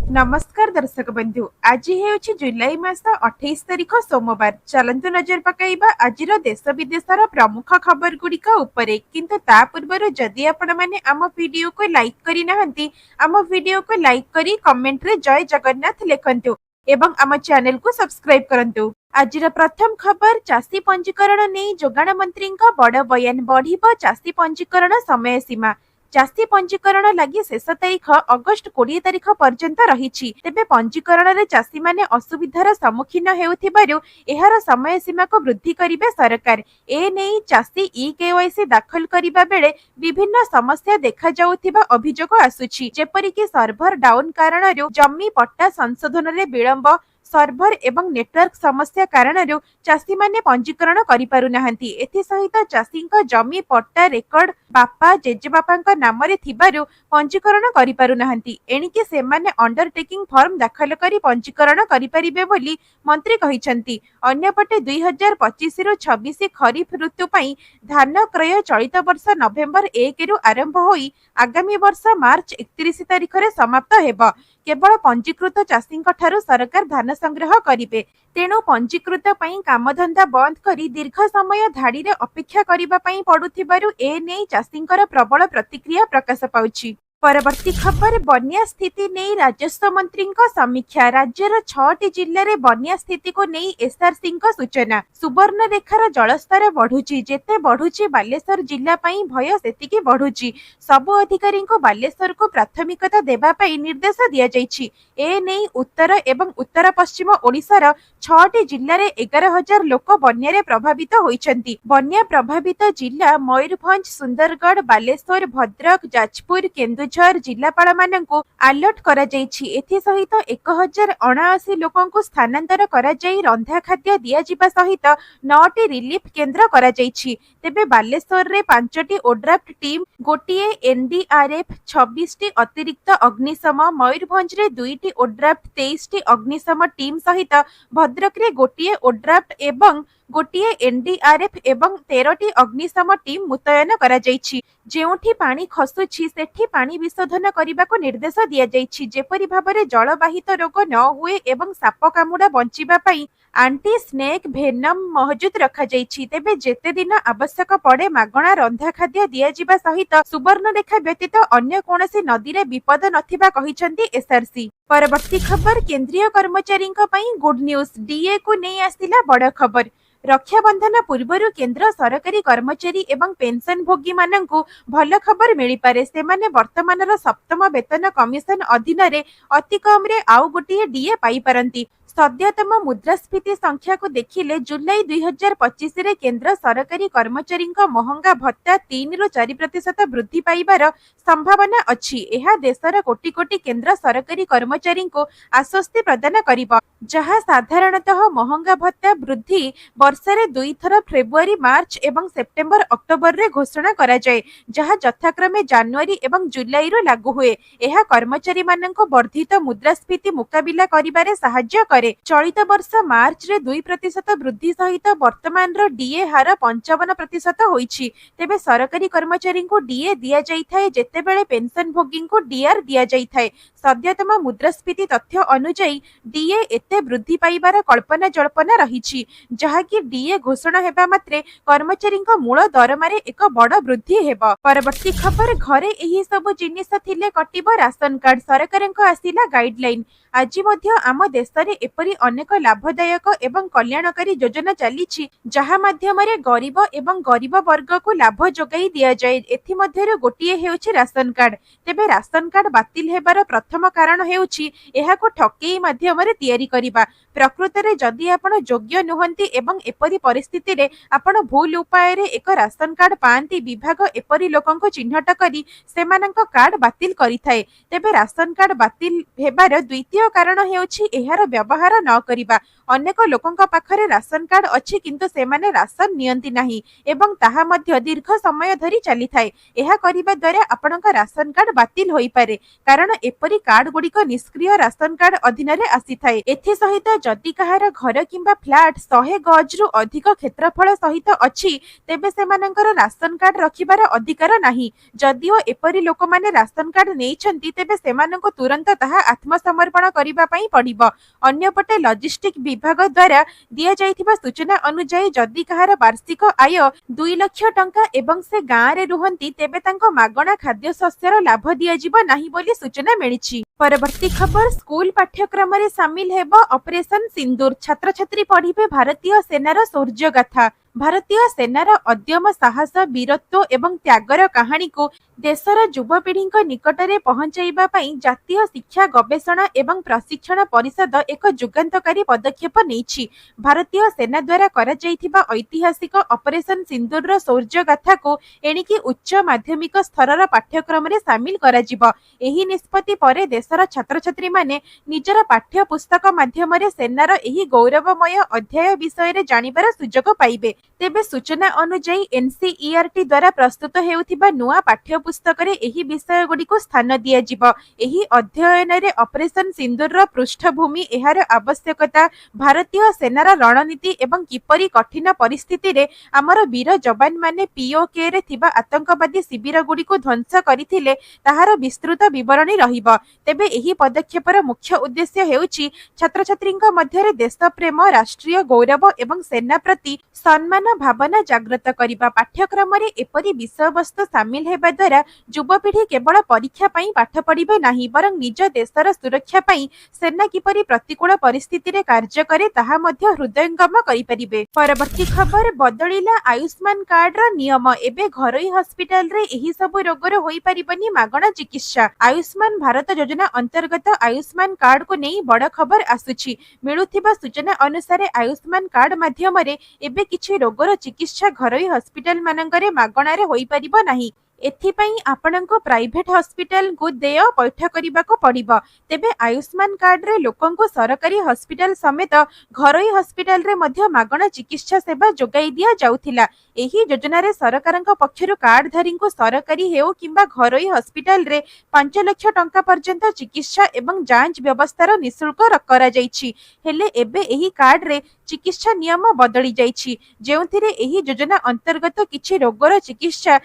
नमस्कार दर्शक बंधु आज हेउछि जुलाई मास 28 तारिख सोमवार। चलंतु नजर पकाइबा आजिर देश विदेशर प्रमुख खबर गुड़िक उपरे। किंतु ता पूर्व जदि आपण माने आम वीडियो को लाइक करि नाहंती आम वीडियो को लाइक करी कमेंट रे जय जगन्नाथ लिखंतु एवं आम चैनल को सब्सक्राइब करंतु। आजिर प्रथम खबर चाषी पंजीकरण नहीं जोगाण मंत्री बड़ बयान बढ़िबो चाषी पंजीकरण समय सीमा। चाषी पंजीकरण लगी शेष तारीख अगस्ट 20 तारीख पर्यंत रही। तेबे पंजीकरण रे चाषी माने असुविधार सम्मुखीन हेउथिबारु एहार समय सीमा को वृद्धि करिवे सरकार। ए नेई चाषी केवाईसी दाखल करिबा बेले विभिन्न समस्या देखा जाउथिबा अभियोग आसुछि। जेपरिकि सर्भर डाउन कारणरु जमी पट्टा संशोधन रे विलंब, सर्भर एवं नेटवर्क समस्या कारणरु चाषी माने पंजीकरण करि पारु नाहंती। एथि सहित चाषींक जमी पट्टा रेकर्ड बापा जेजेबापांक नाम रे थिबारु पंजीकरण करि पारु नाहंती। एणिके सेमाने अंडरटेकिंग फॉर्म दाखल करी पंजीकरण करि परिबे बोली मंत्री कहिसंती। अन्यपटे 2025 रु 26 खरीफ ऋतु पई धान क्रय चलित वर्ष नवेम्बर 1 रु आरंभ होई आगामी वर्ष मार्च 31 तारिख रे समाप्त हेबो। केवल पंजीकृत चाषींक ठारू सरकार धान संग्रह करिवे। तेणु पंजीकृत पई कामधंदा बंद करी दीर्घ समय धाड़ी रे अपेक्षा करिबा पई पडुथिबारु ए नै चाषींकर प्रबल प्रतिक्रिया प्रकाश पाउछि। परवर्ती खबर बन्या स्थिति नहीं राजस्व मंत्री समीक्षा। राज्यर 6टी जिले में बन्या स्थिति को नहीं एसआरसी सूचना। सुवर्णरेखार जलस्तर बढ़ुची जेते बढ़ुची बालेश्वर जिला पई भय सेतिकी बढ़ुची। सबु अधिकारी को बालेश्वर को प्राथमिकता देबा पई निर्देश दिया जायछि। ए नहीं उत्तर एवं उत्तर पश्चिम ओडिशार 6टी जिले में 11,000 लोक बन्या प्रभावित होइछन्ति। बन्या प्रभावित जिला मयूरभंज, सुंदरगढ़, बालेश्वर, भद्रक, जाजपुर, केन्दुझर जिलापाल माननकु अलर्ट करा जायछि। एथि सहित 1079 लोकंकु स्थानांतर करा जाई रंधा खाद्य दिया जिबा सहित 9टी रिलीफ केंद्र करा जायछि। तेबे बालेश्वर रे 5टी ओड्राफ्ट टीम, गोटिए एनडीआरएफ, 26टी अतिरिक्त अग्निशम, मयूरभंज रे 2टी ओड्राफ्ट, 23टी अग्निशम टीम सहित भद्रक रे गोटिए ओड्राफ्ट एवं गोटिए एनडीआरएफ एवं 13टी अग्निशम टीम मुतयन करा जायछि। जेउठी पानी खसुछि सेठी पानी विशोधन करने निर्देश दिया जायछि। जेपरि भाबरे जलवाहित रोग न हुए एवं साप कामुड़ा बंचिबा पई आंटी स्नेक भेनम महजूद रखा जायछि। तेबे जेते दिन आवश्यक पड़े मागणा रंधा खाद्य दिया जिबा सहित सुवर्णरेखा व्यतीत अन्य कोनोसी नदी रे विपद नथिबा कहिसंती एसआरसी। परवर्ती खबर केंद्रीय कर्मचारींक पई गुड न्यूज। डीए को नहीं आसिला बड़ खबर। रक्षाबंधन पूर्व केंद्र सरकारी कर्मचारी एवं पेंशन भोगी माननकु भल खबर मिली पारे। सेमाने वर्तमानर सप्तम वेतन कमिशन अधीन रे अति कम रे आउ गोटिए डीए पाई पारंती। सद्यतम मुद्रास्फीति संख्या को देखिले जुलाई 2025 रे केंद्र सरकारी कर्मचारी महंगा भत्ता 3 रु 4% वृद्धि पाइबार संभावना अछि। एहा देशर कोटी कोटी केंद्र सरकारी कर्मचारी को आश्वस्ति प्रदान करिबो, जहाँ साधारणतः महंगा भत्ता वृद्धि वर्षरे 2 थर फेब्रुआरी मार्च एवं सेप्टेम्बर अक्टोबर रे घोषणा करा जाए, जहाँ यथाक्रमे जनवरी एवं जुलाई रो लागू हुए। एहा कर्मचारी माननको वर्धित मुद्रास्फीति मुकाबिला करिबारे सहाय्य करे। चलित वर्ष मार्च रे 2% वृद्धि सहित वर्तमान रो डीए हार 55% होइछि। तेबे सरकारी कर्मचारी को डीए दिया जाई थाए जेतेबेले पेंशन भोगी को डीआर दिया जाई थाए। सद्यतम मुद्रास्फीति तथ्य अनुसार डीए एते वृद्धि पाइबार कल्पना जल्पना रहिछि, जहाँकि डीए घोषणा हेबा मात्रे कर्मचारी मूल दरमारे एक बड़ वृद्धि हेबो। परवर्ती खबर घरे एही सब जिनिस थिले कटिबो राशन कार्ड। सरकारक आसिला गाइडलाइन। आज मध्य आम देश में एपरी अनेक लाभदायक एवं कल्याणकारी योजना चली जहाँ माध्यमरे गरीब एवं गरीब वर्ग को लाभ जोगाई दिया जाए। एथि मध्यरु गोटिए हेउछि राशन कार्ड। तेबे राशन कार्ड बातिल हेबार प्रथम कारण हेउछि एहाको ठकेई माध्यमरे तयारी करिबा। प्रकृत रे जदि आपण योग्य नुहंती एवं एपरी परिस्थिति रे आपण भूल उपाय रे एक राशन कार्ड पांती, विभाग एपरी लोकंको चिन्हट करी सेमानंक कार्ड बातिल करिथाए। तेबे राशन कार्ड बातिल हेबार द्वितीय कारण हेउछि एहार व्यवहार न करिबा। अनेक लोकंक पाखरे राशन कार्ड अछि किंतु सेमाने राशन नियंती नाही एवं ताहा मध्य दीर्घ समय धरी चली थाए। एहा करिबा द्वारा आपणक राशन कार्ड बातिल होई पारे कारण एपरी कार्ड गुड़िक निष्क्रिय राशन कार्ड अधीन रे आसी थाए। एथि सहित जदि कहार घर किंबा फ्लैट 100 गज रु अधिक क्षेत्रफल सहित अछि तेबे सेमानंकर राशन कार्ड रखिबार अधिकार नाही। जदिओ एपरी लोक माने राशन कार्ड नेइछंती तेबे सेमानंको तुरंत ताहा आत्मसमर्पण करिबा पई पड़िबो। अन्यपटे लॉजिस्टिक विभाग द्वारा दिया जाइथिबा सूचना अनुसार जदि कहार वार्षिक आय 2 लाख टंका एवं से गाँ रे रुहंती तेबे तांको मागणा खाद्य शस्यर लाभ दिया जिबो नाही बोली सूचना मिलिछि। परवर्ती खबर स्कूल पाठ्यक्रम रे शामिल हेबो ऑपरेशन सिंदूर। छात्र छात्री पढ़िबे भारतीय सेनार शौर्य गाथा। भारतीय सेनार अद्यम साहस वीरत्व एवं त्यागर कहानी को देशर युवपीढ़ी निकटरे पहुंचाइबा पई जातीय शिक्षा गवेषणा एवं प्रशिक्षण परिषद एक जुगान्तकारी पदक्षेप नेइछि। भारतीय सेना द्वारा करा जाइथिबा ऐतिहासिक ऑपरेशन सिंदूर रो शौर्य गाथा को एणिकी उच्च माध्यमिक स्तर पाठ्यक्रम रे शामिल करा जिवो। एही निष्पत्ति परे देशर छात्र छात्री माने निजर पाठ्य पुस्तक माध्यम रे सेनार एही गौरवमय अध्याय विषय रे जानिबार सुजोग पाइबे। तेबे सूचना अनुसार एनसीईआरटी द्वारा प्रस्तुत हेउथिबा नुआ पाठ्य पुस्तक रे एही विषय गुडी को स्थान दिया जिवो। एही अध्ययन रे ऑपरेशन सिंदूर रो पृष्ठभूमि एहार आवश्यकता भारतीय सेनार रणनीति एवं किपरि कठिन परिस्थिति रे हमर वीर जवान माने पीओके रे थिबा आतंकवादी शिविर गुडी को ध्वंस करिथिले ताहार विस्तृत विवरणी रहिबो। तेबे एही पदक्षेपर मुख्य उद्देश्य हेउची छात्र छात्रींक मध्य देश प्रेम राष्ट्रीय गौरव एवं सेना प्रति सम्मान भावना जागृत करिबा। पाठ्यक्रम रे एपरि विषय वस्तु शामिल हेबा द्वारा युवपीढ़ी केवल परीक्षा पई पाठ पढ़िबे नाही बरं निज देशर सुरक्षा पई सेना किपरि प्रतिकूल परिस्थिति रे कार्य करे ताहा मध्य हृदयंगम करि परिबे। परवर्ती खबर बदलिला आयुष्मान कार्ड रो नियम। एबे घरोई हॉस्पिटल रे एही सब रोगर होई परिबनी मागणा चिकित्सा। आयुष्मान भारत योजना अंतर्गत आयुष्मान कार्ड को नहीं बड़ खबर आसुछि। मिलुथिबा सूचना अनुसार आयुष्मान कार्ड माध्यम रे एबे किछि रोगर चिकित्सा घरोई हॉस्पिटल मानंगरे मागणा रे होई परिबो नाही। एथिपाई आपणको प्राइवेट हॉस्पिटल को देय पैठ करिबाको पड़िबो। तेबे आयुष्मान कार्ड रे लोकंको सरकारी हॉस्पिटल समेत घरोई हॉस्पिटल रे मध्य मागणा चिकित्सा सेवा जोगाई दिया जाउथिला। एही योजना रे सरकारक पक्षरु कार्डधारी को सरकारी हेउ किंबा घरोई हॉस्पिटल रे 5 लाख टंका पर्यंत चिकित्सा एवं जांच व्यवस्थार निशुल्क करा जाइछि। हेले एबे एही कार्ड रे चिकित्सा नियम बदली जाइछि जेउथिरे एही योजना अंतर्गत किछि रोगर चिकित्सा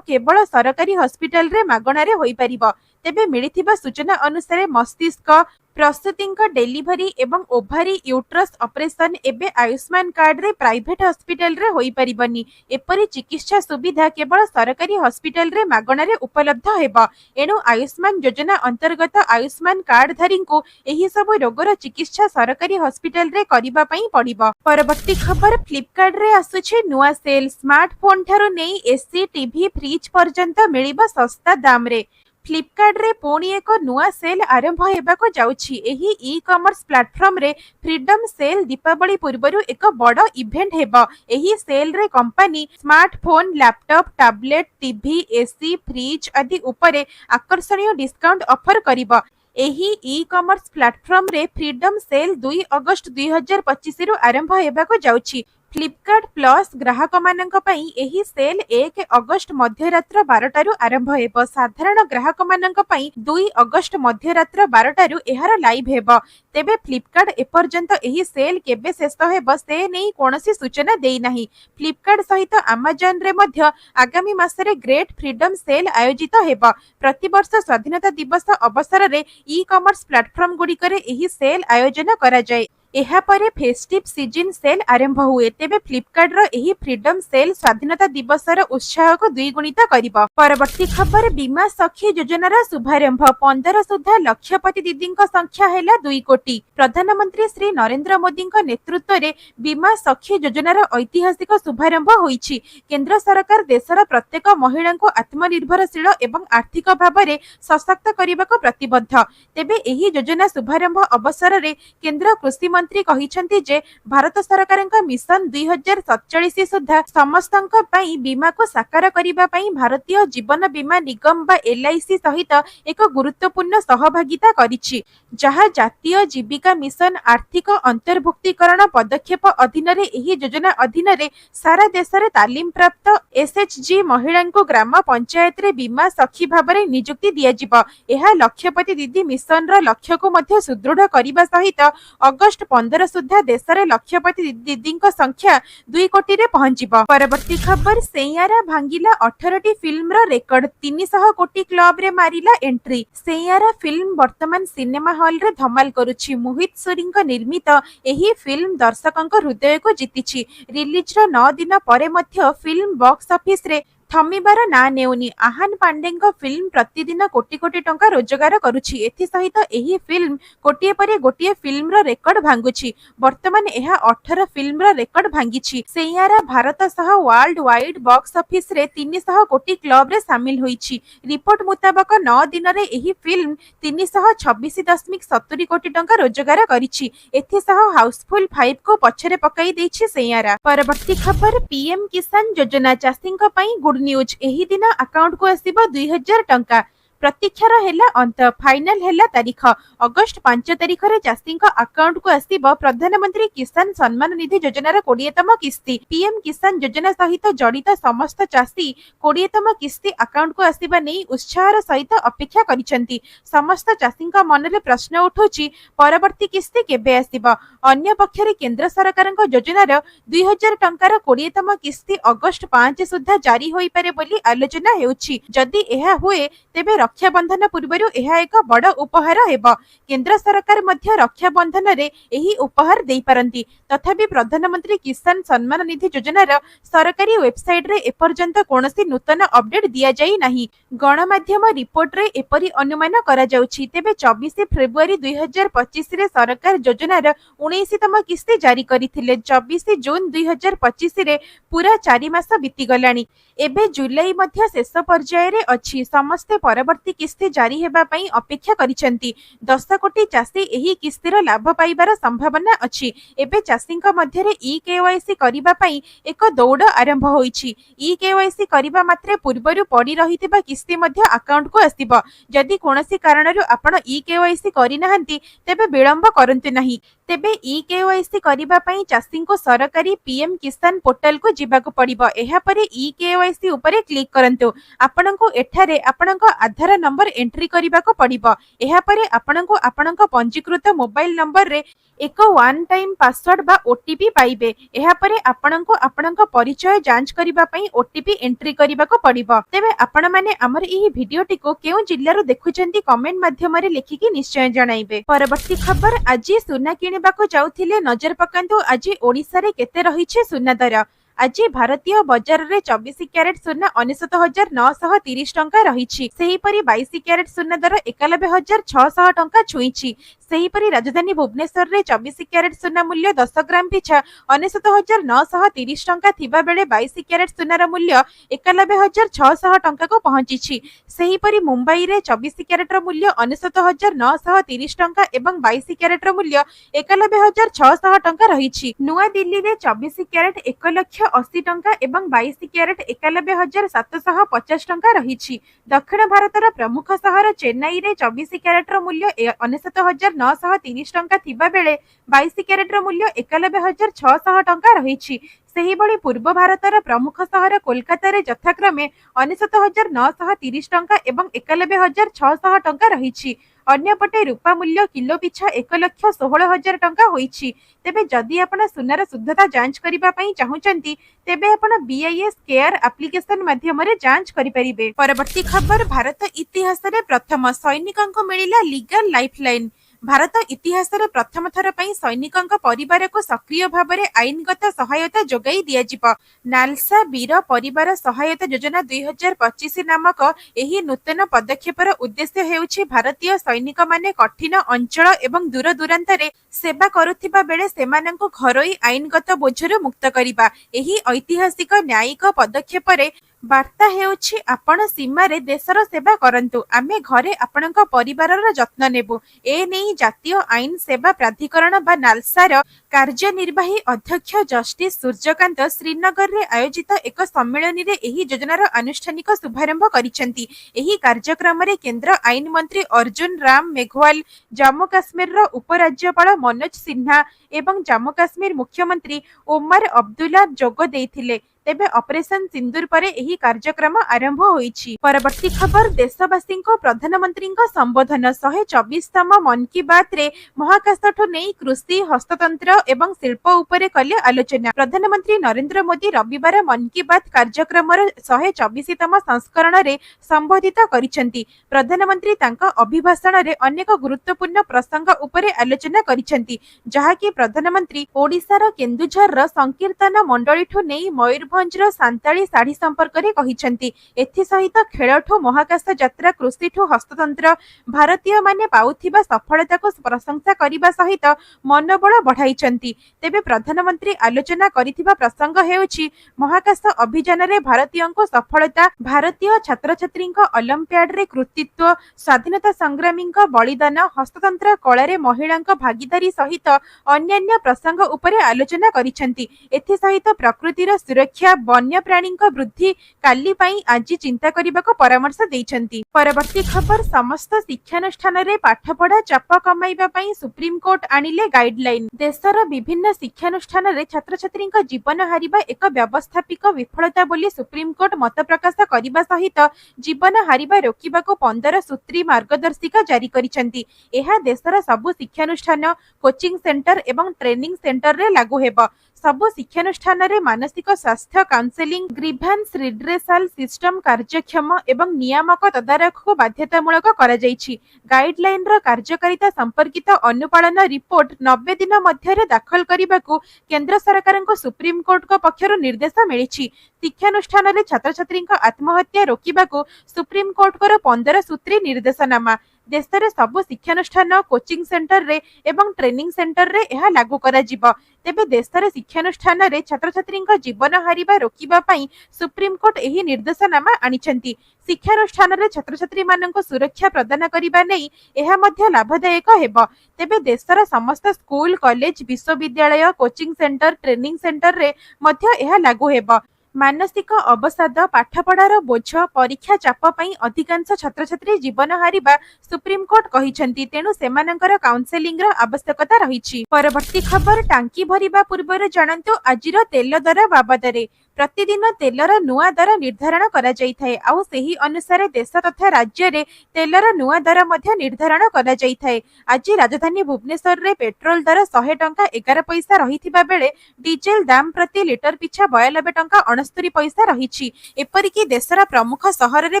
केवल सरकारी हॉस्पिटल रे मागणा रे होई परिबो। तेबे मिलिथिबा सूचना अनुसार मस्तिष्क प्रसूतिंक डेलीवरी एवं ओभारी यूट्रस ऑपरेशन एबे आयुष्मान कार्ड रे प्राइवेट हॉस्पिटल रे होई परिबनी। एपरि चिकित्सा सुविधा केवल सरकारी हॉस्पिटल रे मागणा रे उपलब्ध हेबो। एणु आयुष्मान योजना अंतर्गत आयुष्मान कार्डधारी को एही सब रोगर चिकित्सा सरकारी हॉस्पिटल रे करिबा पई पड़िबो। परवर्ती खबर फ्लिपकार्ट रे आसुछि नुआ सेल। स्मार्टफोन ठारो नेई एसी टीवी फ्रिज पर्यंत मिलिबा सस्ता दाम रे। फ्लिपकार्ट रे पुणी एक नुआ सेल आरंभ हेबाको जाउछि। एही ई कॉमर्स प्लेटफॉर्म रे फ्रीडम सेल दीपावली पूर्वरु एक बड़ इवेंट हेबो। एही सेल रे company smartphone laptop tablet TV AC fridge आदि उपरे आकर्षणीय डिस्काउंट ऑफर करिबो। एही ई कॉमर्स प्लेटफॉर्म रे फ्रीडम सेल 2 अगस्त 2025 रु आरंभ हेबाको जाउछि। फ्लिपकार्ट प्लस ग्राहक मानक पई एही सेल 1 अगस्त मध्यरात्र 12 रु आरंभ हेबो। साधारण ग्राहक मानक पई 2 अगस्त मध्यरात्र 12 रु एहार लाइव हेबो। तेबे फ्लिपकार्ट एपर्यंत एही सेल केबे शेष हेबो से नै कोनोसी सूचना देई नाही। फ्लिपकार्ट सहित अमेजन रे मध्य आगामी मासरे ग्रेट फ्रीडम सेल आयोजित हेबो। प्रतिवर्ष स्वाधीनता दिवस अवसर रे ई कॉमर्स प्लेटफॉर्म गुडी करे एही सेल आयोजन करा जाय। एहा परे फेस्टिव सीजन सेल आरंभ हुए। तेबे फ्लिपकार्ट रो एही फ्रीडम सेल स्वाधीनता दिवसर उत्साह को द्विगुणित करिबो। परवर्ती खबर बीमा सखी योजनार शुभारंभ। 15 सुधा लक्षपति दीदींक संख्या हैला 2 कोटी। प्रधानमंत्री श्री नरेंद्र मोदींक नेतृत्व रे बीमा सखी योजनार ऐतिहासिक शुभारंभ होईछि। केंद्र सरकार देशर प्रत्येक महिला को आत्मनिर्भरशील एवं आर्थिक भाव सशक्त करने प्रतिबद्ध। तेबे एही योजना शुभारंभ अवसर रे केंद्र कृषि मंत्री कहिसेंती जे भारत सरकारक मिशन 2047 सुधा समस्तक पई बीमा को साकार करिबा पई भारतीय जीवन बीमा निगम बा एलआईसी सहित एक गुरुत्वपूर्ण सहभागिता करिछि, जहा जातीय जीविका मिशन आर्थिक अंतर्भुक्तिकरण पदक्षेप अधीन रे एही योजना अधीन रे सारा देश रे तालीम प्राप्त एसएचजी महिला को ग्राम पंचायत रे बीमा सखी भाबरे नियुक्ति दिया जिवो। एहा लक्ष्यपति दीदी मिशन रो लक्ष्य को मध्य सुदृढ़ करिबा सहित अगस्त 15 सुधा देश रे लक्ष्यपति दीदी संख्या 2 कोटी रे पहुंचिबो। परवर्ती खबर सेयारा भांगिला 18टी फिल्म रो रेकर्ड 300 कोटी क्लब रे मारिला एंट्री। सेयारा फिल्म वर्तमान सिनेमा हॉल रे धमाल करुछि। मोहित सूरीଙ୍କ निर्मित एही फिल्म दर्शकଙ୍କ हृदय को जीतिछि। रिलीज रो 9 दिन परे मध्य फिल्म बॉक्स ऑफिस रे थमिबार ना नेउनी। आहान पांडेଙ୍କ फिल्म प्रतिदिन कोटी कोटी टंका रोजगार करुछि। एथि सहित एही फिल्म कोटिए परे गोटिए फिल्म रो रेकर्ड भांगुछि। वर्तमान एहा 18 फिल्म रो रेकर्ड भांगिछि। सेयारा भारत सह वर्ल्ड वाइड बॉक्स ऑफिस रे 300 कोटी क्लब रे शामिल होईछि। रिपोर्ट मुताबक 9 दिन रे एही फिल्म 326.70 कोटी टंका रोजगार करिछि। एथि सह हाउसफुल 5 को पछरे पकाई दैछि सेयारा। परवर्ती खबर पीएम किसान योजना चाषीଙ୍କ ପାଇଁ गुड न्यूज। एही दिन अकाउंट को आसीबो 2000 टंका। प्रतीक्षार हेला अंत फाइनल हेला तारीख अगस्त 5 तारीख रे चाषीଙ୍କ अकाउंट को आसीबो प्रधानमंत्री किसान सम्मान निधि योजनार 20तम किस्ती। पीएम किसान योजना सहित जड़ित समस्त चाषी 20तम किस्ती अकाउंट को आसीबा नै उत्साहर सहित अपेक्षा करिसेंती। समस्त चाषीଙ୍କ मनरे प्रश्न उठुछि परवर्ती किस्ती केबे आसीबो। अन्य पक्षरे केंद्र सरकारଙ୍କ योजनार 2000 टंकार 20तम किस्ती अगस्त 5 सुधा जारी होई पारे बोली आलोचना हेउछि। जदि एहा हुए तेबे रक्षाबंधन पूर्व एक बड़ उपहार हेब। केंद्र सरकार मध्य रक्षाबंधन रे एही उपहार देई पारंती। तथापि प्रधानमंत्री किसान सम्मान निधि योजनार सरकारी वेबसाइट रे एपर्यंत कोनोसी नूतन अपडेट दिया जाई नाही। गणमाध्यम रिपोर्ट रे एपरि अनुमान करा जाउछि। तेबे 24 फेब्रुआरी 2025 रे सरकार योजनार 19तम किस्ती जारी करिथिले। 24 जून 2025 रे पूरा 4 मास बीती गलानी। एबे जुलाई मध्य शेष पर्याय रे अछि। समस्ते परवर्ती किस्ती जारी हेबा पई अपेक्षा करिसेंती। 10 कोटी चाषी एही किस्तीर लाभ पाइबार संभावना अछि। एबे चाषीଙ୍କ मध्यरे ई केवाईसी करिबा पई एक दौड़ आरंभ होईछि। ई केवाईसी करिबा मात्रे पूर्वरु पड़ी रहितिबा किस्ती मध्य अकाउंट को आसीबो। जदि कोनोसी कारणरु आपण ई केवाईसी करि नाहंती तेबे विलंब करंतु नाही। तेबे ई केवाईसी करिबा पई चाषीଙ୍କୁ सरकारी पीएम किसान पोर्टल को जिबाको पड़िबो। एहा परे ई केवाईसी उपरे क्लिक करंतु। आपणको एठारे आपणको आधार नंबर एंट्री करिबाको पड़िबो। एहा परे आपणको आपणको पंजीकृत मोबाइल नंबर रे एक वन टाइम पासवर्ड बा ओटीपी पाइबे। एहा परे आपणको आपणको परिचय जांच करिबा पई ओटीपी एंट्री करिबाको पड़िबो। तेबे आपण माने हमर एही भिडियोटी को केउ जिल्ला रो देखुचंती कमेंट माध्यम रे लिखिकी निश्चय जणाइबे। परवर्ती खबर आज सुना किनिबाको जाउथिले नजर पकांतु आज ओडिसा रे केते रहिছে सुना दर। आज भारतीय बजार रे 24 क्यारेट सुना 69,930 टंका रहिछि। सेही परि 22 क्यारेट सुना दर 91,600 टंका छुईछि। सेही परि राजधानी भुवनेश्वर रे 24 क्यारेट सुना मूल्य 10 ग्राम पिछा 69,930 टंका थिबा बेले 22 क्यारेट सुनार मूल्य 91,600 टंका को पहुंचिछि। सेही परि मुंबई रे 24 क्यारेट रो मूल्य 69,930 टंका एवं 22 क्यारेट रो मूल्य 91,600 टंका रहिछि। नुआ दिल्ली रे 24 क्यारेट 1,80,000 टंका एवं 22 क्यारेट 91,750 टंका रहिछि। दक्षिण भारतर प्रमुख शहर चेन्नई रे 24 क्यारेट रो मूल्य 69,930 टंका थिबा बेले 22 क्यारेट रो मूल्य 91,600 टंका रहिछि। सेही बळी पूर्व भारतर प्रमुख शहर कोलकाता रे यथाक्रमे 69,930 टंका एवं 91,600 टंका रहिछि। अन्यपटे रूपा मूल्य किलो पिछा 1,16,000 टंका होईछि। तेबे जदि आपण सुनार शुद्धता जांच करिबा पई चाहुचंती तेबे आपण बीआईएस केयर एप्लीकेशन माध्यम रे जांच करि परिबे। परवर्ती खबर भारत इतिहास रे प्रथम सैनिकंको मिलिला लीगल लाइफलाइन। भारत इतिहास रे प्रथम थर पई सैनिकंको परिवार को सक्रिय भाव में आईनगत सहायता जोगाई दिया जिवो। नालसा वीर परिवार सहायता योजना 2025 नामक एही नूतन पदक्षेपर उद्देश्य हेउछि भारतीय सैनिक माने कठिन अंचल एवं दूर दूरांतरे सेवा करुथिबा बेले सेमानंको घरोई आईनगत बोझरु मुक्त करिबा। एही ऐतिहासिक न्यायिक पदक्षेपरे ବାର୍ତ୍ତା ହେଉଛି ଆପଣ ସୀମାରେ ଦେଶର ସେବା କରନ୍ତୁ, ଆମେ ଘରେ ଆପଣଙ୍କ ପରିବାରର ଯତ୍ନ ନେବୁ। ଏ ନେଇ ଜାତୀୟ ଆଇନ ସେବା ପ୍ରାଧିକରଣ ବା ନାଲସାର କାର୍ଯ୍ୟନିର୍ବାହୀ ଅଧ୍ୟକ୍ଷ ଜଷ୍ଟିସ୍ ସୂର୍ଯ୍ୟକାନ୍ତ ଶ୍ରୀନଗରରେ ଆୟୋଜିତ ଏକ ସମ୍ମିଳନୀରେ ଏହି ଯୋଜନାର ଆନୁଷ୍ଠାନିକ ଶୁଭାରମ୍ଭ କରିଛନ୍ତି। ଏହି କାର୍ଯ୍ୟକ୍ରମରେ କେନ୍ଦ୍ର ଆଇନ ମନ୍ତ୍ରୀ ଅର୍ଜୁନ ରାମ ମେଘୱାଲ, ଜାମ୍ମୁ କାଶ୍ମୀରର ଉପରାଜ୍ୟପାଳ ମନୋଜ ସିହ୍ନା ଏବଂ ଜାମ୍ମୁ କାଶ୍ମୀର ମୁଖ୍ୟମନ୍ତ୍ରୀ ଓମାର ଅବଦୁଲ୍ଲା ଯୋଗ ଦେଇଥିଲେ। ତେବେ ଅପରେସନ ସିନ୍ଦୁର ପରେ ଏହି କାର୍ଯ୍ୟକ୍ରମ ଆରମ୍ଭ ହୋଇଛି। ପରବର୍ତ୍ତୀ ଖବର, ଦେଶବାସୀଙ୍କ ପ୍ରଧାନମନ୍ତ୍ରୀଙ୍କ ସମ୍ବୋଧନ। 124ତମ ମନ୍ କି ବାତ୍ରେ ମହାକାଶଠୁ ନେଇ କୃଷି, ହସ୍ତତନ୍ତ୍ର ଏବଂ ଶିଳ୍ପ ଉପରେ କଲେ ଆଲୋଚନା। ପ୍ରଧାନମନ୍ତ୍ରୀ ନରେନ୍ଦ୍ର ମୋଦି ରବିବାର ମନ୍ କି ବାତ୍ କାର୍ଯ୍ୟକ୍ରମର 124ତମ ସଂସ୍କରଣରେ ସମ୍ବୋଧିତ କରିଛନ୍ତି। ପ୍ରଧାନମନ୍ତ୍ରୀ ତାଙ୍କ ଅଭିଭାଷଣରେ ଅନେକ ଗୁରୁତ୍ୱପୂର୍ଣ୍ଣ ପ୍ରସଙ୍ଗ ଉପରେ ଆଲୋଚନା କରିଛନ୍ତି, ଯାହାକି ପ୍ରଧାନମନ୍ତ୍ରୀ ଓଡ଼ିଶାର କେନ୍ଦୁଝରର ସଂକୀର୍ତ୍ତନ ମଣ୍ଡଳୀଠୁ ନେଇ ମୟୂରଭଞ୍ଜର ସାନ୍ତାଳୀ ଶାଢ଼ୀ ସମ୍ପର୍କରେ କହିଛନ୍ତି। ଏଥିସହିତ ଖେଳଠୁ ମହାକାଶ ଯାତ୍ରା, କୃଷିଠୁ ହସ୍ତତନ୍ତ୍ର, ଭାରତୀୟମାନେ ପାଉଥିବା ସଫଳତାକୁ ପ୍ରଶଂସା କରିବା ସହିତ ମନୋବଳ ବଢ଼ାଇଛନ୍ତି। ତେବେ ପ୍ରଧାନମନ୍ତ୍ରୀ ଆଲୋଚନା କରିଥିବା ପ୍ରସଙ୍ଗ ହେଉଛି ମହାକାଶ ଅଭିଯାନରେ ଭାରତୀୟଙ୍କୁ ସଫଳତା, ଭାରତୀୟ ଛାତ୍ରଛାତ୍ରୀଙ୍କ ଅଲମ୍ପିଆଡରେ କୃତିତ୍ୱ, ସ୍ୱାଧୀନତା ସଂଗ୍ରାମୀଙ୍କ ବଳିଦାନ, ହସ୍ତତନ୍ତ୍ର କଳାରେ ମହିଳାଙ୍କ ଭାଗିଦାରୀ ସହିତ ଅନ୍ୟାନ୍ୟ ପ୍ରସଙ୍ଗ ଉପରେ ଆଲୋଚନା କରିଛନ୍ତି। ଏଥିସହିତ ପ୍ରକୃତିର ସୁରକ୍ଷା, ବନ୍ୟପ୍ରାଣୀଙ୍କ ବୃଦ୍ଧି କାଲି ପାଇଁ ଆଜି ଚିନ୍ତା କରିବାକୁ ପରାମର୍ଶ ଦେଇଛନ୍ତି। ପରବର୍ତ୍ତୀ ଖବର, ସମସ୍ତ ଶିକ୍ଷାନୁଷ୍ଠାନରେ ପାଠପଢ଼ା ଚାପ କମାଇବା ପାଇଁ ସୁପ୍ରିମକୋର୍ଟ ଆଣିଲେ ଗାଇଡଲାଇନ। ଦେଶର ବିଭିନ୍ନ ଶିକ୍ଷାନୁଷ୍ଠାନରେ ଛାତ୍ରଛାତ୍ରୀଙ୍କ ଜୀବନ ହାରିବା ଏକ ବ୍ୟବସ୍ଥାପିକ ବିଫଳତା ବୋଲି ସୁପ୍ରିମକୋର୍ଟ ମତ ପ୍ରକାଶ କରିବା ସହିତ ଜୀବନ ହାରିବା ରୋକିବାକୁ 15 ସୂତ୍ରୀ ମାର୍ଗଦର୍ଶିକା ଜାରି କରିଛନ୍ତି। ଏହା ଦେଶର ସବୁ ଶିକ୍ଷାନୁଷ୍ଠାନ, କୋଚିଂ ସେଣ୍ଟର ଏବଂ ଟ୍ରେନିଂ ସେଣ୍ଟରରେ ଲାଗୁ ହେବ। ସବୁ ଶିକ୍ଷାନୁଷ୍ଠାନରେ ମାନସିକ ସ୍ୱାସ୍ଥ୍ୟ କାଉନ୍ସେଲିଂ, ଗ୍ରିଭାନ୍ସ ରିଡ୍ରେସାଲ ସିଷ୍ଟମ କାର୍ଯ୍ୟକ୍ଷମ ଏବଂ ନିୟାମକ ତଦାରଖକୁ ବାଧ୍ୟତାମୂଳକ କରାଯାଇଛି। ଗାଇଡଲାଇନର କାର୍ଯ୍ୟକାରିତା ସମ୍ପର୍କିତ ଅନୁପାଳନ ରିପୋର୍ଟ 90 ଦିନ ମଧ୍ୟରେ ଦାଖଲ କରିବାକୁ କେନ୍ଦ୍ର ସରକାରଙ୍କୁ ସୁପ୍ରିମକୋର୍ଟଙ୍କ ପକ୍ଷରୁ ନିର୍ଦ୍ଦେଶ ମିଳିଛି। ଶିକ୍ଷାନୁଷ୍ଠାନରେ ଛାତ୍ରଛାତ୍ରୀଙ୍କ ଆତ୍ମହତ୍ୟା ରୋକିବାକୁ ସୁପ୍ରିମକୋର୍ଟଙ୍କର 15 ସୂତ୍ରୀ ନିର୍ଦ୍ଦେଶନାମା। ଦେଶରେ ସବୁ ଶିକ୍ଷାନୁଷ୍ଠାନ, କୋଚିଂ ସେଣ୍ଟରରେ ଏବଂ ଟ୍ରେନିଂ ସେଣ୍ଟରରେ ଏହା ଲାଗୁ କରାଯିବ। ତେବେ ଦେଶରେ ଶିକ୍ଷାନୁଷ୍ଠାନରେ ଛାତ୍ରଛାତ୍ରୀଙ୍କ ଜୀବନ ହାରିବା ରୋକିବା ପାଇଁ ସୁପ୍ରିମକୋର୍ଟ ଏହି ନିର୍ଦ୍ଦେଶନାମା ଆଣିଛନ୍ତି। ଶିକ୍ଷାନୁଷ୍ଠାନରେ ଛାତ୍ରଛାତ୍ରୀମାନଙ୍କୁ ସୁରକ୍ଷା ପ୍ରଦାନ କରିବା ନେଇ ଏହା ମଧ୍ୟ ଲାଭଦାୟକ ହେବ। ତେବେ ଦେଶର ସମସ୍ତ ସ୍କୁଲ, କଲେଜ, ବିଶ୍ୱବିଦ୍ୟାଳୟ, କୋଚିଂ ସେଣ୍ଟର, ଟ୍ରେନିଂ ସେଣ୍ଟରରେ ମଧ୍ୟ ଏହା ଲାଗୁ ହେବ। ମାନସିକ ଅବସାଦ, ପାଠପଢ଼ାର ବୋଝ, ପରୀକ୍ଷା ଚାପ ପାଇଁ ଅଧିକାଂଶ ଛାତ୍ରଛାତ୍ରୀ ଜୀବନ ହାରିବା ସୁପ୍ରିମକୋର୍ଟ କହିଛନ୍ତି। ତେଣୁ ସେମାନଙ୍କର କାଉନ୍ସେଲିଂର ଆବଶ୍ୟକତା ରହିଛି। ପରବର୍ତ୍ତୀ ଖବର, ଟାଙ୍କି ଭରିବା ପୂର୍ବରୁ ଜାଣନ୍ତୁ ଆଜିର ତେଲ ଦର ବାବଦରେ। ପ୍ରତିଦିନ ତେଲର ନୂଆ ଦର ନିର୍ଦ୍ଧାରଣ କରାଯାଇଥାଏ, ଆଉ ସେହି ଅନୁସାରେ ଦେଶ ତଥା ରାଜ୍ୟରେ ତେଲର ନୂଆ ଦର ମଧ୍ୟ ନିର୍ଦ୍ଧାରଣ କରାଯାଇଥାଏ। ଆଜି ରାଜଧାନୀ ଭୁବନେଶ୍ୱରରେ ପେଟ୍ରୋଲ ଦର 100 ଟଙ୍କା 11 ପଇସା ରହିଥିବା ବେଳେ ଡିଜେଲ ଦାମ ପ୍ରତି ଲିଟର ପିଛା 92 ଟଙ୍କା 69 ପଇସା ରହିଛି। ଏପରିକି ଦେଶର ପ୍ରମୁଖ ସହରରେ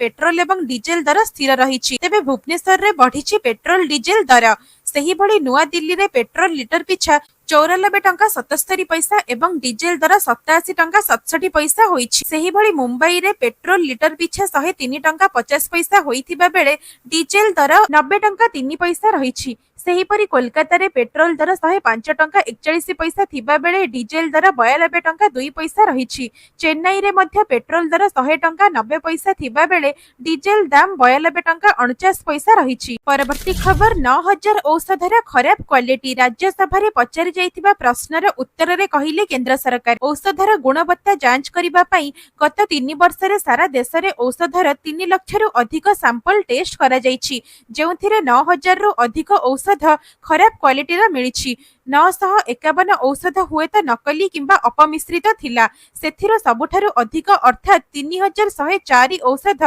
ପେଟ୍ରୋଲ ଏବଂ ଡିଜେଲ ଦର ସ୍ଥିର ରହିଛି। ତେବେ ଭୁବନେଶ୍ୱରରେ ବଢିଛି ପେଟ୍ରୋଲ ଡିଜେଲ ଦର। ସେହିଭଳି ନୂଆଦିଲ୍ଲୀରେ ପେଟ୍ରୋଲ ଲିଟର ପିଛା 94 ଟଙ୍କା 77 ପଇସା ଏବଂ ଡିଜେଲ ଦର 87 ଟଙ୍କା 67 ପଇସା ହୋଇଛି। ସେହିଭଳି ମୁମ୍ବାଇରେ ପେଟ୍ରୋଲ ଲିଟର ପିଛା 103 ଟଙ୍କା 50 ପଇସା ହୋଇଥିବା ବେଳେ ଡିଜେଲ ଦର 90 ଟଙ୍କା 3 ପଇସା ରହିଛି। ସେହିପରି କୋଲକାତାରେ ପେଟ୍ରୋଲ ଦର 105 ଟଙ୍କା 41 ପଇସା ଥିବା ବେଳେ ଡିଜେଲ ଦର 92 ଟଙ୍କା 2 ପଇସା ରହିଛି। ଚେନ୍ନାଇରେ ମଧ୍ୟ ପେଟ୍ରୋଲ ଦର 100 ଟଙ୍କା 90 ପଇସା ଥିବା ବେଳେ ଡିଜେଲ ଦାମ 92 ଟଙ୍କା 49 ପଇସା ରହିଛି। ପରବର୍ତ୍ତୀ ଖବର, 9000 ଔଷଧର ଖରାପ କ୍ୱାଲିଟି। ରାଜ୍ୟସଭାରେ ପଚାରି ଯାଇଥିବା ପ୍ରଶ୍ନର ଉତ୍ତରରେ କହିଲେ କେନ୍ଦ୍ର ସରକାର, ଔଷଧର ଗୁଣବତ୍ତା ଯାଞ୍ଚ କରିବା ପାଇଁ ଗତ 3 ବର୍ଷରେ ସାରା ଦେଶରେ ଔଷଧର 3 ଲକ୍ଷରୁ ଅଧିକ ସାମ୍ପଲ ଟେଷ୍ଟ କରାଯାଇଛି, ଯେଉଁଥିରେ 9000ରୁ ଅଧିକ ଔଷଧ ଖରାପ କ୍ୱାଲିଟିର ମିଳିଛି। 951 ଔଷଧ ହୁଏତ ନକଲି କିମ୍ବା ଅପମିଶ୍ରିତ ଥିଲା। ସେଥିରୁ ସବୁଠାରୁ ଅଧିକ ଅର୍ଥାତ୍ 3104 ଔଷଧ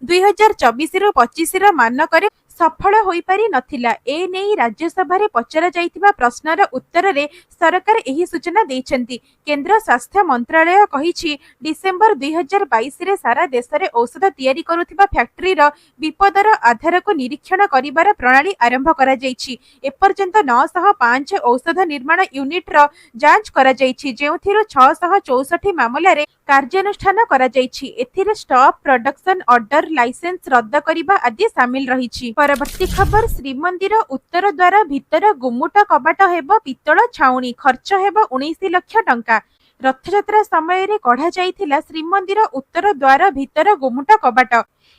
2024ରୁ 25ର ମାନକରେ ସଫଳ ହୋଇପାରି ନଥିଲା। ଏ ନେଇ ରାଜ୍ୟସଭାରେ ପଚରା ଯାଇଥିବା ପ୍ରଶ୍ନର ଉତ୍ତରରେ ସରକାର ଏହି ସୂଚନା ଦେଇଛନ୍ତି। କେନ୍ଦ୍ର ସ୍ୱାସ୍ଥ୍ୟ ମନ୍ତ୍ରାଳୟ କହିଛି, ଡିସେମ୍ବର 2022ରେ ସାରା ଦେଶରେ ଔଷଧ ତିଆରି କରୁଥିବା ଫ୍ୟାକ୍ଟ୍ରିର ବିପଦର ଆଧାରକୁ ନିରୀକ୍ଷଣ କରିବାର ପ୍ରଣାଳୀ ଆରମ୍ଭ କରାଯାଇଛି। ଏପର୍ଯ୍ୟନ୍ତ 905 ଔଷଧ ନିର୍ମାଣ ୟୁନିଟ୍ର ଯାଞ୍ଚ କରାଯାଇଛି, ଯେଉଁଥିରୁ 664 ମାମଲାରେ କାର୍ଯ୍ୟାନୁଷ୍ଠାନ କରାଯାଇଛି। ଏଥିରେ ଷ୍ଟପ୍ ପ୍ରଡକ୍ସନ ଅର୍ଡର, ଲାଇସେନ୍ସ ରଦ୍ଦ କରିବା ଆଦି ସାମିଲ ରହିଛି। ପରବର୍ତ୍ତୀ ଖବର, ଶ୍ରୀମନ୍ଦିର ଉତ୍ତର ଦ୍ୱାର ଭିତର ଗୁମୁଟ କବାଟ ହେବ ପିତ୍ତଳ ଛାଉଣି, ଖର୍ଚ୍ଚ ହେବ 19 ଲକ୍ଷ ଟଙ୍କା। रथयात्रा समय कढ़ा जाइथिला श्रीमंदिर उत्तर द्वार भितर गुमुट कबाट।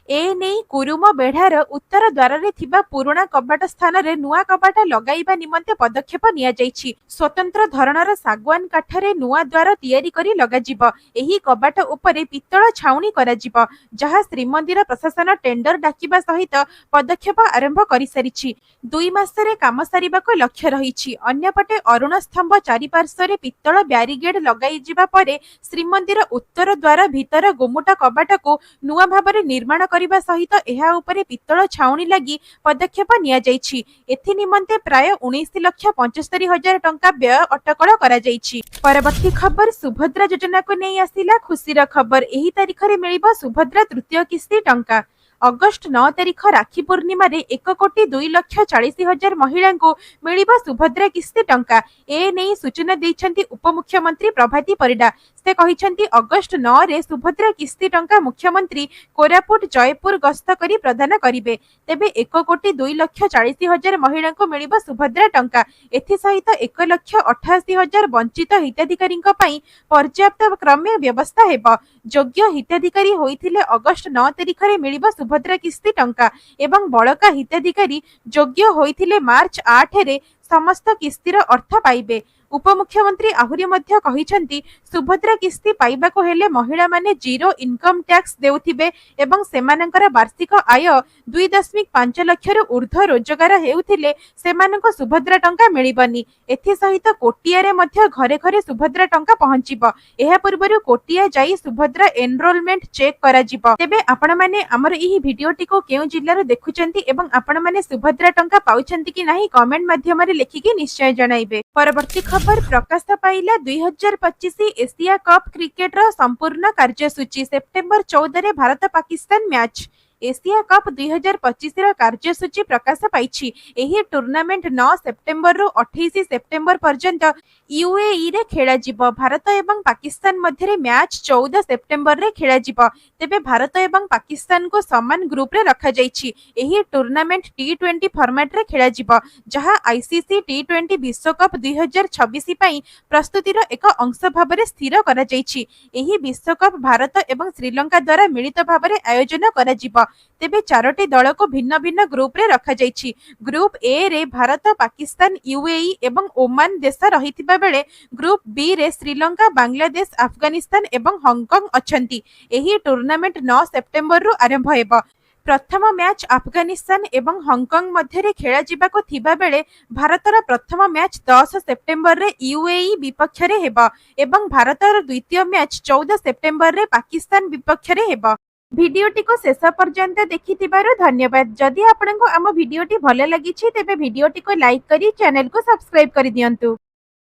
एनेई कुरुम बेढ़ार उत्तर द्वार रे थिबा पुराणा कबाट स्थान रे नुआ कबाट लगाइबा निमंते पदक्षेप निया जाइछि। स्वतंत्र धरणर सागवान काठरे नुआ द्वार तियारी करी लगाजिब। एही कबाट उपरे पित्तल छाउनी कराजिब, जहा श्रीमंदिर प्रशासन टेंडर डाकिबा सहित पदक्षेप आरंभ करि सारिछि। 2 मासरे काम सारिबाको लक्ष्य रहिछि। अन्यपटे अरुण स्तंभ चारिपार्श्वरे पित्तल ब्यारिगेड लगाई जिबा परे श्रीमंदिर उत्तर द्वार भितर गुमुट कबाटको नुआ भाबरे निर्माण करिबा सहित एहा उपरे पित्तल छाउनी लागि पदक्षेप निया जाइछि। एथि निमंते प्राय 19,75,000 टंका व्यय अटकल करा जाइछि। परवर्ती खबर सुभद्रा योजना को नै आसिला खुशीर खबर। एही तारिख रे मिलिबो सुभद्रा तृतीय किस्ती टंका। अगस्ट 9 तारिख राखी पूर्णिमा रे 1,02,40,000 महिला को मिलिबो सुभद्रा किस्ती टंका। ए नै सूचना दैछंती उपमुख्यमंत्री प्रभाती परिडा। से कहिछंती अगस्ट 9 रे सुभद्रा किस्ती टंका मुख्यमंत्री कोरापुट जयपुर गस्त करी प्रदान करिवे। तेबे 1,02,40,000 महिला को मिलिबो सुभद्रा टंका। एथि सहित 1,88,000 वंचित हिताधिकारी पई पर्याप्त क्रमे व्यवस्था हेबो। योग्य हिताधिकारी होइथिले अगस्ट 9 तारिख रे मिलिबो सुभद्रा किस्ती टंका एवं बळका हिताधिकारी योग्य होइथिले मार्च 8 रे समस्त किस्तीर अर्थ पाइबे। उपमुख्यमंत्री आहुरी मध्य कहिछंती सुभद्रा किस्ती पाइबाको हेले महिला माने जीरो इनकम टैक्स देउथिबे एवं सेमानंकर वार्षिक आय 2.5 लाख रु ऊर्ध्व रोजगार हेउथिले सेमानंको सुभद्रा टंका मिलिबनी। एथि सहित कोटिया रे मध्य घरे घरे सुभद्रा टंका पहुंचीबो। एहा पूर्वरु कोटिया जाई सुभद्रा एनरोलमेंट चेक करा जिवो। तेबे आपण माने हमर एही भिडियोटी को केउ जिल्ला रे देखुचंती एवं आपण माने सुभद्रा टंका पाउचंती कि नाही कमेंट माध्यम रे लिखिकी निश्चय जणाइबे। परवर्ती खबर प्रकाश पाइला 2025 एशिया कप क्रिकेट रो संपूर्ण कार्यसूची। सेप्टेम्बर 14 रे Bharat Pakistan match. Asia cup 2025 रो कार्यसूची प्रकाश पाइछि। एही टूर्नामेंट 9 सेप्टेम्बर रु 28 सेप्टेम्बर पर्यंत यूएई रे खेला जिवो। भारत एवं पाकिस्तान मध्य रे मैच 14 सेप्टेम्बर रे खेला जिवो। तेबे भारत एवं पाकिस्तान को समान ग्रुप रे रखा जाइछि। एही टूर्नामेंट T20 फॉर्मेट रे खेला जिवो, जहा आईसीसी T20 विश्वकप 2026 पई प्रस्तुतिर एक अंश भाबरे स्थिर करा जाइछि। एही विश्वकप भारत एवं श्रीलंका द्वारा मिलित भाबरे आयोजन करा जिवो। तेबे 4टी दल को भिन्न भिन्न ग्रुप रे रखा जाइछि। ग्रुप ए रे भारत, पाकिस्तान, यूएई एवं ओमान देश रहितिबा बेले ग्रुप बी रे श्रीलंका, बांग्लादेश, अफगानिस्तान एवं हांगकांग अछंती। एही टूर्नामेंट 9 सेप्टेम्बर रु आरंभ हेबो। प्रथम मैच अफगानिस्तान एवं हांगकांग मध्य रे खेला जिबाको थिबा बेले भारतर प्रथम मैच 10 सेप्टेम्बर रे यूएई विपक्ष रे हेबो एवं भारतर द्वितीय मैच 14 सेप्टेम्बर रे पाकिस्तान विपक्ष रे हेबो। भिडियोटी को शेष पर्यंत देखिथिबारु धन्यवाद। जदि आपनको आम भिडियोटी भल लागिछि तेबे भिडियोटी को लाइक करी चैनल को सब्सक्राइब करि दियंतु।